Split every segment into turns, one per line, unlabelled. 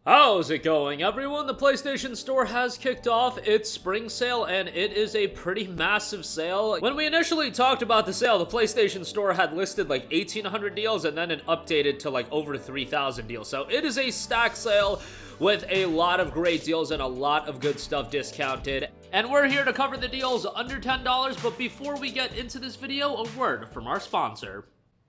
How's it going, everyone? The PlayStation Store has kicked off its spring sale, and it is a pretty massive sale. When we initially talked about the sale, the PlayStation Store had listed like 1,800 deals, and then it updated to like over 3,000 deals. So it is a stack sale with a lot of great deals and a lot of good stuff discounted. And we're here to cover the deals under $10, but before we get into this video, a word from our sponsor.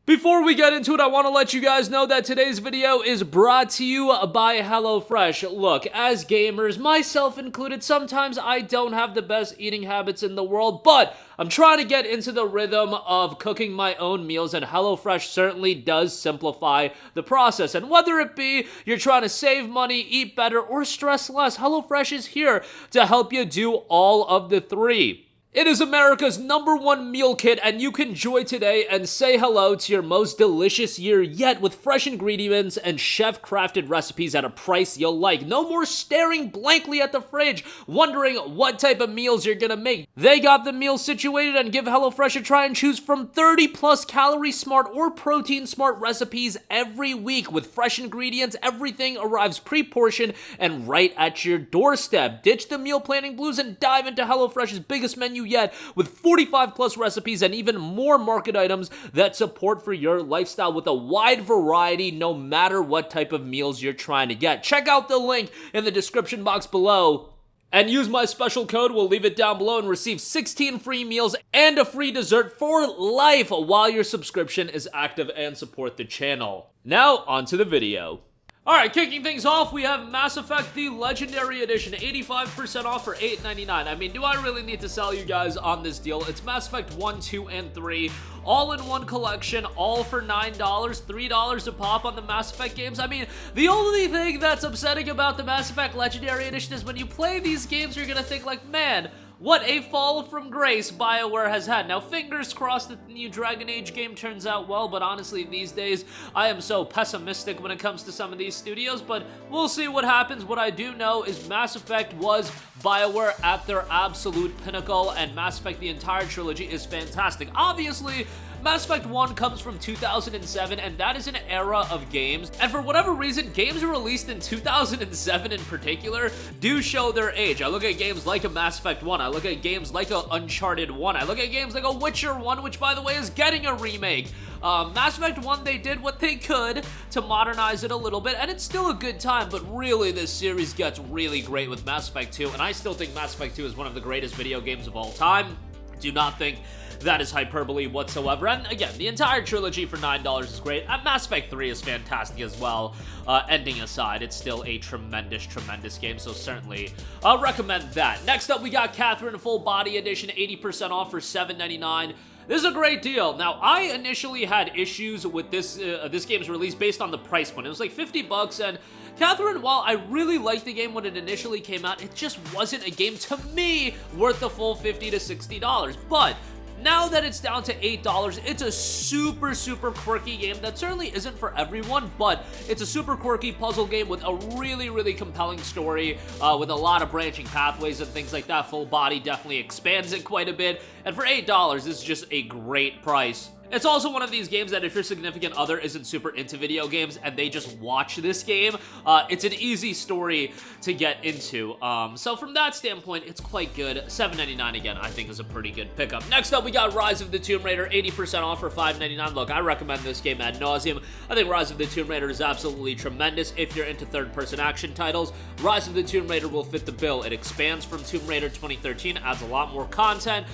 Before we get into it, I want to let you guys know that today's video is brought to you by HelloFresh. Look, as gamers, myself included, sometimes I don't have the best eating habits in the world, but I'm trying to get into the rhythm of cooking my own meals, and HelloFresh certainly does simplify the process. And whether it be you're trying to save money, eat better, or stress less, HelloFresh is here to help you do all of the three. It is America's #1 meal kit, and you can enjoy today and say hello to your most delicious year yet with fresh ingredients and chef-crafted recipes at a price you'll like. No more staring blankly at the fridge, wondering what type of meals you're gonna make. They got the meals situated, and give HelloFresh a try and choose from 30+ calorie-smart or protein-smart recipes every week. With fresh ingredients, everything arrives pre-portioned and right at your doorstep. Ditch the meal planning blues and dive into HelloFresh's biggest menu yet, with 45+ recipes and even more market items that support for your lifestyle, with a wide variety no matter what type of meals you're trying to get. Check out the link in the description box below and use my special code. We'll leave it down below and receive 16 free meals and a free dessert for life while your subscription is active and support the channel. Now onto the video. Alright, kicking things off, we have Mass Effect, the Legendary Edition, 85% off for $8.99. I mean, do I really need to sell you guys on this deal? It's Mass Effect 1, 2, and 3, all in one collection, all for $9, $3 a pop on the Mass Effect games. I mean, the only thing that's upsetting about the Mass Effect Legendary Edition is when you play these games, you're gonna think like, man, what a fall from grace BioWare has had. Now, fingers crossed that the new Dragon Age game turns out well, but honestly, these days, I am so pessimistic when it comes to some of these studios, but we'll see what happens. What I do know is Mass Effect was BioWare at their absolute pinnacle, and Mass Effect, the entire trilogy, is fantastic. Obviously, Mass Effect 1 comes from 2007, and that is an era of games, and for whatever reason, games released in 2007 in particular do show their age. I look at games like a Mass Effect 1, I look at games like a Uncharted 1, I look at games like a Witcher 1, which by the way is getting a remake. Mass Effect 1, they did what they could to modernize it a little bit, and it's still a good time, but really this series gets really great with Mass Effect 2, and I still think Mass Effect 2 is one of the greatest video games of all time. Do not think that is hyperbole whatsoever. And again, the entire trilogy for $9 is great. And Mass Effect 3 is fantastic as well. Ending aside, it's still a tremendous, tremendous game, so certainly I'll recommend that. Next up, we got Catherine Full Body Edition, 80% off for $7.99. This is a great deal. Now, I initially had issues with this game's release based on the price point. It was like 50 bucks, and Catherine, while I really liked the game when it initially came out, it just wasn't a game, to me, worth the full $50 to $60. But now that it's down to $8, it's a super, super quirky game that certainly isn't for everyone, but it's a super quirky puzzle game with a really, really compelling story, with a lot of branching pathways and things like that. Full Body definitely expands it quite a bit, and for $8, this is just a great price. It's also one of these games that if your significant other isn't super into video games and they just watch this game, it's an easy story to get into. So from that standpoint, it's quite good. $7.99 again, I think is a pretty good pickup. Next up, we got Rise of the Tomb Raider, 80% off for $5.99. Look, I recommend this game ad nauseum. I think Rise of the Tomb Raider is absolutely tremendous. If you're into third-person action titles, Rise of the Tomb Raider will fit the bill. It expands from Tomb Raider 2013, adds a lot more content.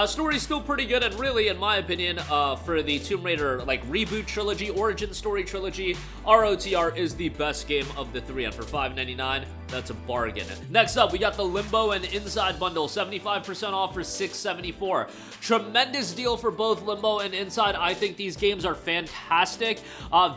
Story's still pretty good, and really, in my opinion, for the Tomb Raider like reboot trilogy, origin story trilogy, ROTR is the best game of the three, and for $5.99, that's a bargain. Next up, we got the Limbo and Inside bundle, 75% off for $6.74. Tremendous deal for both Limbo and Inside. I think these games are fantastic,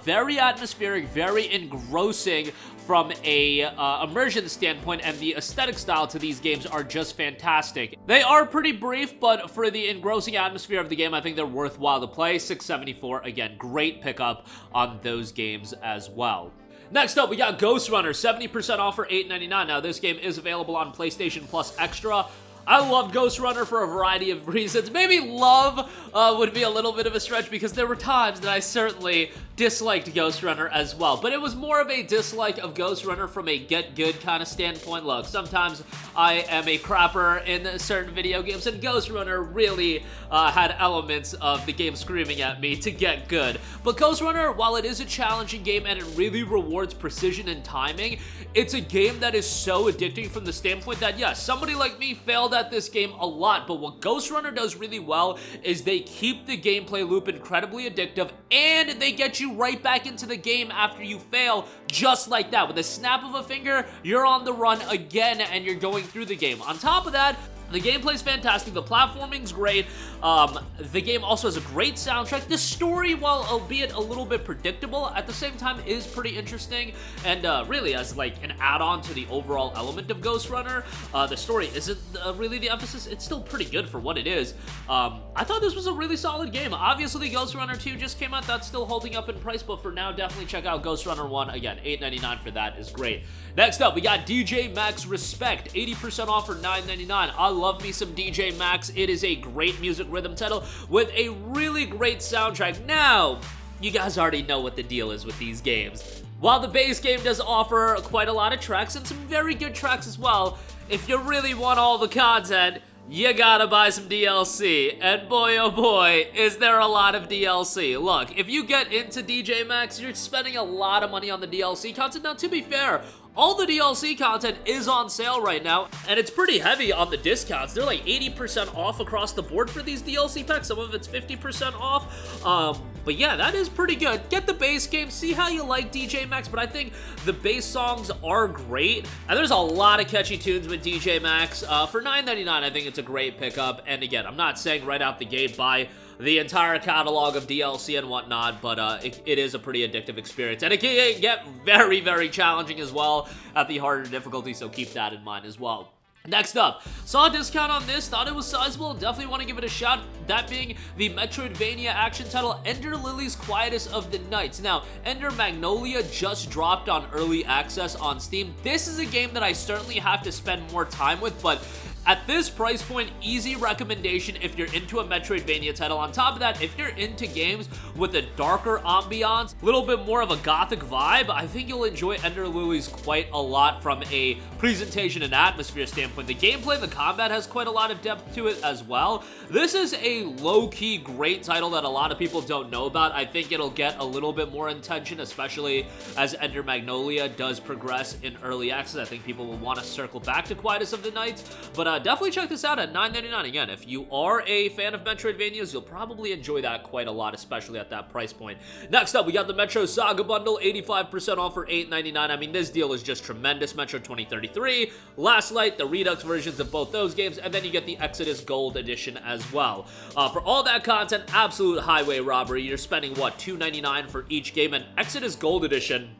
very atmospheric, very engrossing from a immersion standpoint, and the aesthetic style to these games are just fantastic. They are pretty brief, but for the engrossing atmosphere of the game, I think they're worthwhile to play. $6.74, again, great pickup on those games as well. Next up, we got Ghostrunner, 70% off for $8.99. Now, this game is available on PlayStation Plus Extra. I love Ghostrunner for a variety of reasons. Maybe love would be a little bit of a stretch because there were times that I certainly disliked Ghostrunner as well, but it was more of a dislike of Ghostrunner from a get good kind of standpoint. Look, sometimes I am a crapper in certain video games, and Ghostrunner really had elements of the game screaming at me to get good. But Ghostrunner, while it is a challenging game and it really rewards precision and timing, it's a game that is so addicting from the standpoint that, yes, somebody like me failed at this game a lot, but what Ghostrunner does really well is they keep the gameplay loop incredibly addictive, and they get you right back into the game after you fail, just like that. With a snap of a finger, you're on the run again, and you're going through the game. On top of that, the gameplay's fantastic, the platforming's great, the game also has a great soundtrack. The story, while albeit a little bit predictable, at the same time is pretty interesting, and really as like an add-on to the overall element of Ghostrunner. The story isn't really the emphasis, it's still pretty good for what it is. I thought this was a really solid game. Obviously, Ghostrunner 2 just came out, that's still holding up in price, but for now, definitely check out Ghostrunner 1. Again, $8.99 for that is great. Next up, we got DJMAX Respect, 80% off for $9.99. I love me some DJMAX. It is a great music rhythm title with a really great soundtrack. Now, you guys already know what the deal is with these games. While the base game does offer quite a lot of tracks and some very good tracks as well, if you really want all the content, you gotta buy some DLC, and boy oh boy, is there a lot of DLC. Look, if you get into DJMAX, you're spending a lot of money on the DLC content. Now, to be fair, all the DLC content is on sale right now, and it's pretty heavy on the discounts. They're like 80% off across the board for these DLC packs. Some of it's 50% off. But yeah, that is pretty good. Get the base game, see how you like DJMAX, but I think the base songs are great, and there's a lot of catchy tunes with DJMAX. For $9.99, I think it's a great pickup, and again, I'm not saying right out the gate buy the entire catalog of DLC and whatnot, but it is a pretty addictive experience, and it can get very, very challenging as well at the harder difficulty, so keep that in mind as well. Next up, saw a discount on this, thought it was sizable, definitely want to give it a shot, that being the Metroidvania action title Ender Lilies Quietus of the Nights. Now, Ender Magnolia just dropped on early access on Steam. This is a game that I certainly have to spend more time with, but at this price point, easy recommendation if you're into a Metroidvania title. On top of that, if you're into games with a darker ambiance, a little bit more of a gothic vibe, I think you'll enjoy Ender Lilies quite a lot from a presentation and atmosphere standpoint. The gameplay and the combat has quite a lot of depth to it as well. This is a low-key great title that a lot of people don't know about. I think it'll get a little bit more attention, especially as Ender Magnolia does progress in early access. I think people will want to circle back to Quietus of the Nights, but definitely check this out at $9.99. Again, if you are a fan of Metroidvanias, you'll probably enjoy that quite a lot, especially at that price point. Next up, we got the Metro Saga bundle, 85% off for $8.99. I mean, this deal is just tremendous. Metro 2033, Last Light, the Redux versions of both those games, and then you get the Exodus Gold Edition as well. For all that content, absolute highway robbery. You're spending, what, $2.99 for each game, and Exodus Gold Edition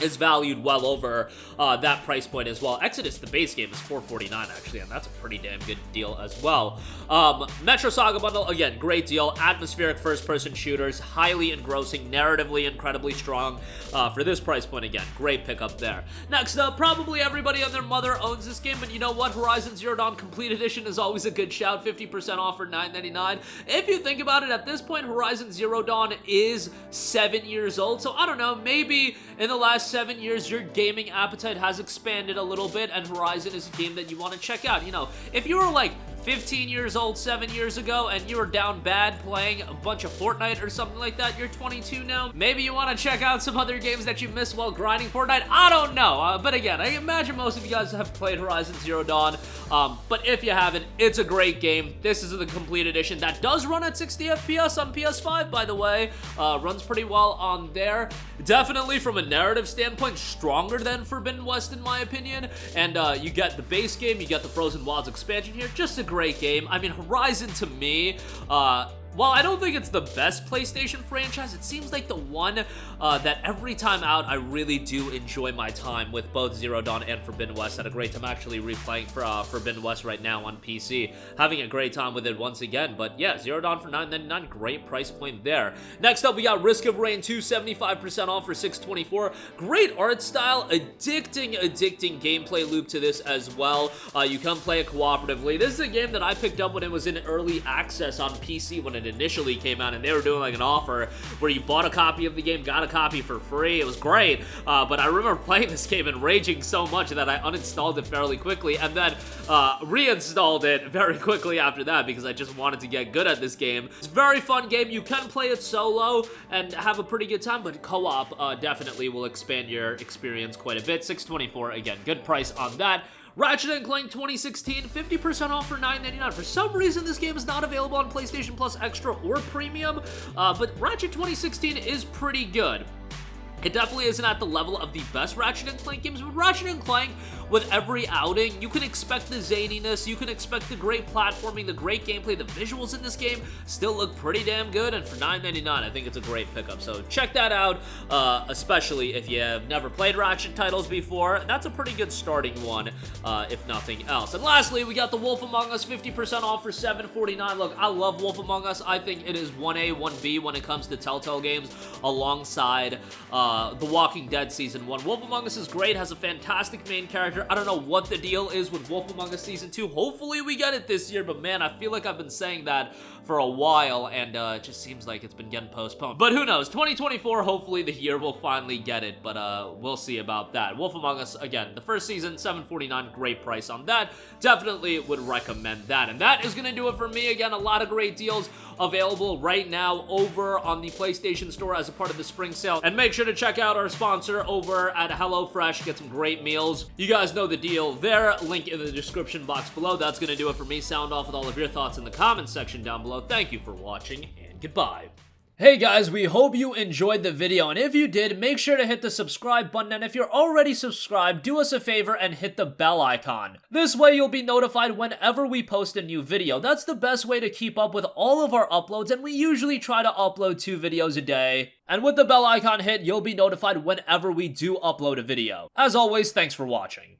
is valued well over that price point as well. Exodus, the base game, is $4.49 actually, and that's a pretty damn good deal as well. Metro Saga bundle, again, great deal. Atmospheric first-person shooters, highly engrossing, narratively incredibly strong. For this price point, again, great pickup there. Next up, probably everybody and their mother owns this game, but you know what? Horizon Zero Dawn Complete Edition is always a good shout, 50% off for $9.99. If you think about it, at this point, Horizon Zero Dawn is 7 years old, so I don't know, maybe in the last 7 years, your gaming appetite has expanded a little bit, and Horizon is a game that you want to check out. You know, if you were like 15 years old 7 years ago and you were down bad playing a bunch of Fortnite or something like that, you're 22 now, maybe you want to check out some other games that you missed while grinding Fortnite. I don't know, but again, I imagine most of you guys have played Horizon Zero Dawn, but if you haven't, it's a great game. This is the complete edition that does run at 60 FPS on PS5, by the way. Runs pretty well on there. Definitely from a narrative standpoint, stronger than Forbidden West in my opinion, and you get the base game, you get the Frozen Wilds expansion here, just a great game. I mean, Horizon to me, While I don't think it's the best PlayStation franchise, it seems like the one that every time out, I really do enjoy my time with both Zero Dawn and Forbidden West. Had a great time actually replaying for Forbidden West right now on PC. Having a great time with it once again. But yeah, Zero Dawn for $9.99, great price point there. Next up, we got Risk of Rain 2, 75% off for $6.24. Great art style, addicting gameplay loop to this as well. You can play it cooperatively. This is a game that I picked up when it was in early access on PC when it initially came out, and they were doing like an offer where you bought a copy of the game, got a copy for free. It was great, but I remember playing this game and raging so much that I uninstalled it fairly quickly and then reinstalled it very quickly after that because I just wanted to get good at this game. It's a very fun game. You can play it solo and have a pretty good time, but co-op definitely will expand your experience quite a bit. $6.24, again, good price on that. Ratchet & Clank 2016, 50% off for $9.99. For some reason, this game is not available on PlayStation Plus Extra or Premium, but Ratchet 2016 is pretty good. It definitely isn't at the level of the best Ratchet & Clank games, but Ratchet & Clank, with every outing, you can expect the zaniness, you can expect the great platforming, the great gameplay. The visuals in this game still look pretty damn good, and for $9.99, I think it's a great pickup. So check that out, especially if you have never played Ratchet titles before. That's a pretty good starting one, if nothing else. And lastly, we got The Wolf Among Us, 50% off for $7.49. Look, I love Wolf Among Us. I think it is 1A, 1B when it comes to Telltale games, alongside The Walking Dead Season 1. Wolf Among Us is great, has a fantastic main character. I don't know what the deal is with Wolf Among Us Season 2. Hopefully we get it this year, but man, I feel like I've been saying that for a while, and it just seems like it's been getting postponed. But who knows? 2024, hopefully the year we'll finally get it, but we'll see about that. Wolf Among Us, again, the first season, $7.49, great price on that. Definitely would recommend that. And that is going to do it for me. Again, a lot of great deals available right now over on the PlayStation Store as a part of the spring sale. And make sure to check out our sponsor over at HelloFresh. Get some great meals. You guys know the deal there. Link in the description box below. That's going to do it for me. Sound off with all of your thoughts in the comments section down below. Thank you for watching, and goodbye. Hey guys, we hope you enjoyed the video, and if you did, make sure to hit the subscribe button, and if you're already subscribed, do us a favor and hit the bell icon. This way you'll be notified whenever we post a new video. That's the best way to keep up with all of our uploads, and we usually try to upload 2 videos a day. And with the bell icon hit, you'll be notified whenever we do upload a video. As always, thanks for watching.